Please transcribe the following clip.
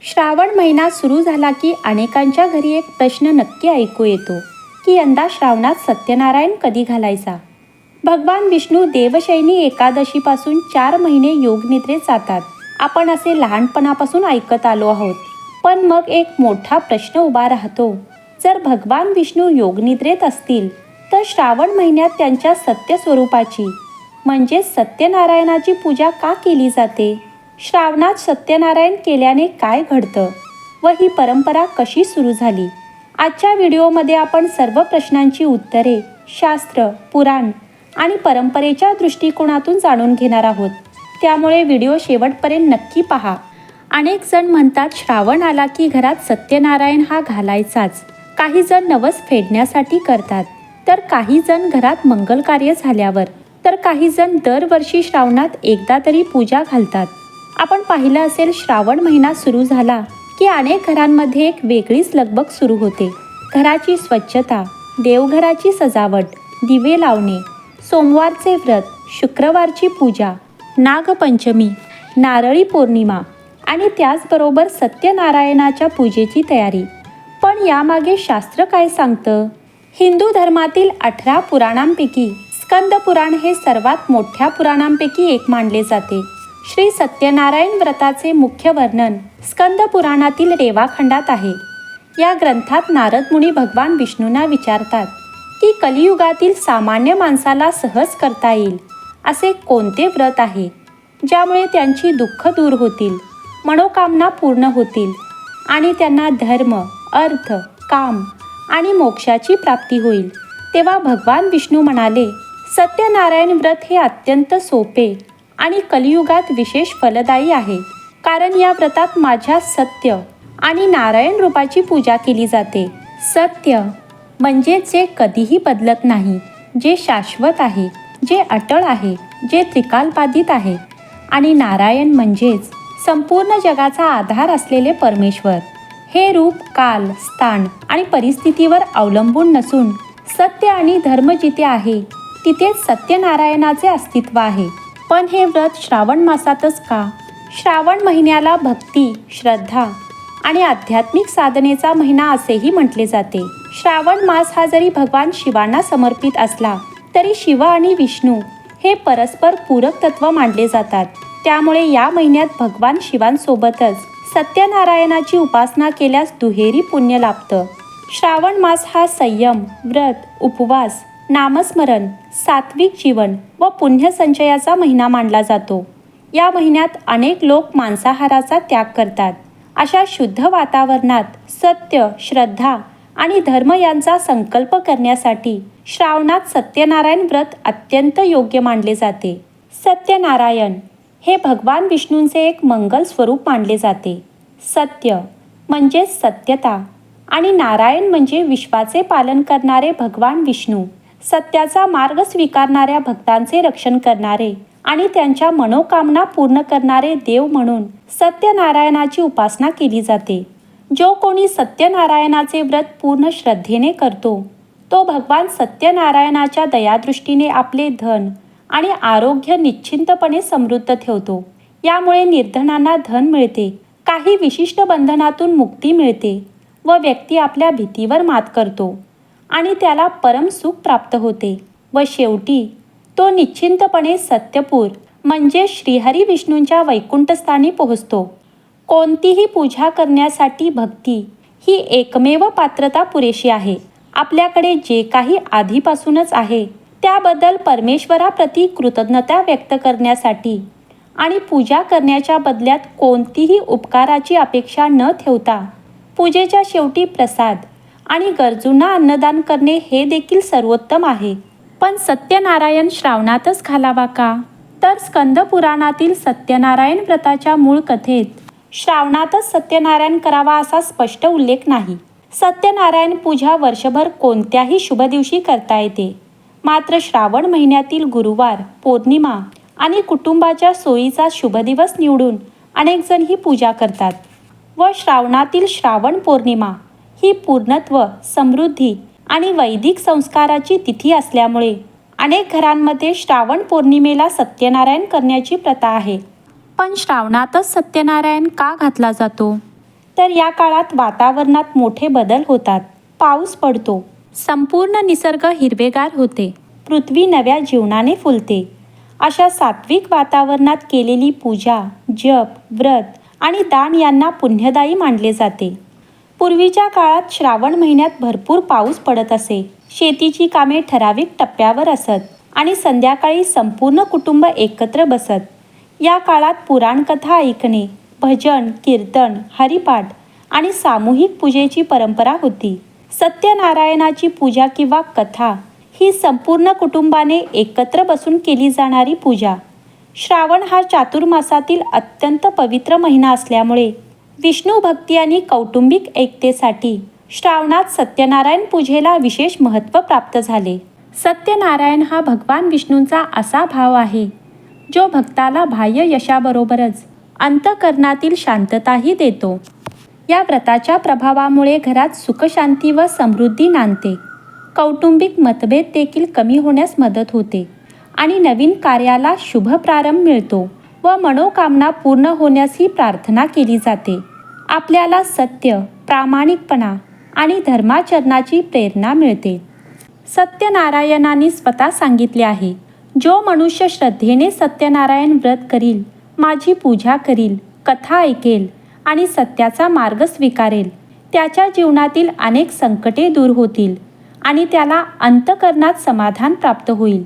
श्रावण महिना सुरू झाला की अनेकांच्या घरी एक प्रश्न नक्की ऐकू येतो की यंदा श्रावणात सत्यनारायण कधी घालायचा. भगवान विष्णू देवशयनी एकादशीपासून 4 महिने योगनिद्रेत जातात. आपण असे लहानपणापासून ऐकत आलो आहोत. पण मग एक मोठा प्रश्न उभा राहतो. जर भगवान विष्णू योगनिद्रेत असतील तर श्रावण महिन्यात त्यांच्या सत्य स्वरूपाची म्हणजे सत्यनारायणाची पूजा का केली जाते? श्रावणात सत्यनारायण केल्याने काय घडतं व ही परंपरा कशी सुरू झाली? आजच्या व्हिडिओमध्ये आपण सर्व प्रश्नांची उत्तरे शास्त्र, पुराण आणि परंपरेच्या दृष्टिकोनातून जाणून घेणार आहोत. त्यामुळे व्हिडिओ शेवटपर्यंत नक्की पहा. अनेक जण म्हणतात श्रावण आला की घरात सत्यनारायण हा घालायचाच. काही जण नवस फेडण्यासाठी करतात, तर काही जण घरात मंगल कार्य झाल्यावर, तर काही जण दरवर्षी श्रावणात एकदा तरी पूजा घालतात. आपण पाहिलं असेल, श्रावण महिना सुरू झाला की अनेक घरांमध्ये एक वेगळीच लगबग सुरू होते. घराची स्वच्छता, देवघराची सजावट, दिवे लावणे, सोमवारचे व्रत, शुक्रवारची पूजा, नागपंचमी, नारळी पौर्णिमा आणि त्याचबरोबर सत्यनारायणाच्या पूजेची तयारी. पण यामागे शास्त्र काय सांगतं? हिंदू धर्मातील 18 पुराणांपैकी स्कंद पुराण हे सर्वात मोठ्या पुराणांपैकी एक मानले जाते. श्री सत्यनारायण व्रताचे मुख्य वर्णन स्कंद पुराणातील रेवाखंडात आहे. या ग्रंथात नारद मुनी भगवान विष्णूंना विचारतात की कलियुगातील सामान्य माणसाला सहज करता येईल असे कोणते व्रत आहे ज्यामुळे त्यांची दुःख दूर होतील, मनोकामना पूर्ण होतील आणि त्यांना धर्म, अर्थ, काम आणि मोक्षाची प्राप्ती होईल. तेव्हा भगवान विष्णू म्हणाले, सत्यनारायण व्रत हे अत्यंत सोपे आणि कलियुगात विशेष फलदायी आहे. कारण या व्रतात माझ्या सत्य आणि नारायण रूपाची पूजा केली जाते. सत्य म्हणजे जे कधीही बदलत नाही, जे शाश्वत आहे, जे अटळ आहे, जे त्रिकालबाधित आहे. आणि नारायण म्हणजेच संपूर्ण जगाचा आधार असलेले परमेश्वर. हे रूप काल, स्थान आणि परिस्थितीवर अवलंबून नसून सत्य आणि धर्म जिथे आहे तिथेच सत्यनारायणाचे अस्तित्व आहे. पण हे व्रत श्रावण मासातच का? श्रावण महिन्याला भक्ती, श्रद्धा आणि आध्यात्मिक साधनेचा महिना असेही म्हटले जाते. श्रावण मास हा जरी भगवान शिवांना समर्पित असला तरी शिव आणि विष्णू हे परस्पर पूरक तत्व मानले जातात. त्यामुळे या महिन्यात भगवान शिवांसोबतच सत्यनारायणाची उपासना केल्यास दुहेरी पुण्य लाभतं. श्रावण मास हा संयम, व्रत, उपवास, नामस्मरण, सात्विक जीवन व पुण्यसंचयाचा महिना मानला जातो. या महिन्यात अनेक लोक मांसाहाराचा त्याग करतात. अशा शुद्ध वातावरणात सत्य, श्रद्धा आणि धर्म यांचा संकल्प करण्यासाठी श्रावणात सत्यनारायण व्रत अत्यंत योग्य मानले जाते. सत्यनारायण हे भगवान विष्णूंचे एक मंगल स्वरूप मानले जाते. सत्य म्हणजे सत्यता आणि नारायण म्हणजे विश्वाचे पालन करणारे भगवान विष्णू. सत्याचा मार्ग स्वीकारणाऱ्या भक्तांचे रक्षण करणारे आणि त्यांच्या मनोकामना पूर्ण करणारे देव म्हणून सत्यनारायणाची उपासना केली जाते. जो कोणी सत्यनारायणाचे व्रत पूर्ण श्रद्धेने करतो तो भगवान सत्यनारायणाच्या दयादृष्टीने आपले धन आणि आरोग्य निश्चिंतपणे समृद्ध ठेवतो. यामुळे निर्धनांना धन मिळते, काही विशिष्ट बंधनातून मुक्ती मिळते व व्यक्ती आपल्या भीतीवर मात करतो आणि त्याला परम सुख प्राप्त होते व शेवटी तो निश्चिंतपणे सत्यपूर म्हणजे श्रीहरी विष्णूंच्या वैकुंठस्थानी पोहोचतो. कोणतीही पूजा करण्यासाठी भक्ती ही एकमेव पात्रता पुरेशी आहे. आपल्याकडे जे काही आधीपासूनच आहे त्याबद्दल परमेश्वराप्रती कृतज्ञता व्यक्त करण्यासाठी आणि पूजा करण्याच्या बदल्यात कोणतीही उपकाराची अपेक्षा न ठेवता पूजेच्या शेवटी प्रसाद आणि गरजूंना अन्नदान करणे हे देखील सर्वोत्तम आहे. पण सत्यनारायण श्रावणातच घालावा का? तर स्कंद पुराणातील सत्यनारायण व्रताच्या मूळ कथेत श्रावणातच सत्यनारायण करावा असा स्पष्ट उल्लेख नाही. सत्यनारायण पूजा वर्षभर कोणत्याही शुभ दिवशी करता येते. मात्र श्रावण महिन्यातील गुरुवार, पौर्णिमा आणि कुटुंबाच्या सोयीचा शुभ दिवस निवडून अनेक जण ही पूजा करतात. व श्रावणातील श्रावण पौर्णिमा ही पूर्णत्व, समृद्धी आणि वैदिक संस्काराची तिथी असल्यामुळे अनेक घरांमध्ये श्रावण पौर्णिमेला सत्यनारायण करण्याची प्रथा आहे. पण श्रावणातच सत्यनारायण का घातला जातो? तर या काळात वातावरणात मोठे बदल होतात. पाऊस पडतो, संपूर्ण निसर्ग हिरवेगार होते, पृथ्वी नव्या जीवनाने फुलते. अशा सात्विक वातावरणात केलेली पूजा, जप, व्रत आणि दान यांना पुण्यदायी मानले जाते. पूर्वीच्या काळात श्रावण महिन्यात भरपूर पाऊस पडत असे. शेतीची कामे ठराविक टप्प्यावर असत आणि संध्याकाळी संपूर्ण कुटुंब एकत्र बसत. या काळात पुराणकथा ऐकणे, भजन, कीर्तन, हरिपाठ आणि सामूहिक पूजेची परंपरा होती. सत्यनारायणाची पूजा किंवा कथा ही संपूर्ण कुटुंबाने एकत्र बसून केली जाणारी पूजा. श्रावण हा चातुर्मासातील अत्यंत पवित्र महिना असल्यामुळे विष्णू भक्ती आणि कौटुंबिक एकतेसाठी श्रावणात सत्यनारायण पूजेला विशेष महत्त्व प्राप्त झाले. सत्यनारायण हा भगवान विष्णूंचा असा भाव आहे जो भक्ताला बाह्य यशाबरोबरच अंतःकरणातील शांतताही देतो. या व्रताच्या प्रभावामुळे घरात सुखशांती व समृद्धी नांदते. कौटुंबिक मतभेद देखील कमी होण्यास मदत होते आणि नवीन कार्याला शुभ प्रारंभ मिळतो व मनोकामना पूर्ण होण्यासही प्रार्थना केली जाते. आपल्याला सत्य, प्रामाणिकपणा आणि धर्माचरणाची प्रेरणा मिळते. सत्यनारायणाने स्वतः सांगितले आहे, जो मनुष्य श्रद्धेने सत्यनारायण व्रत करील, माझी पूजा करील, कथा ऐकेल आणि सत्याचा मार्ग स्वीकारेल, त्याच्या जीवनातील अनेक संकटे दूर होतील आणि त्याला अंतःकरणात समाधान प्राप्त होईल.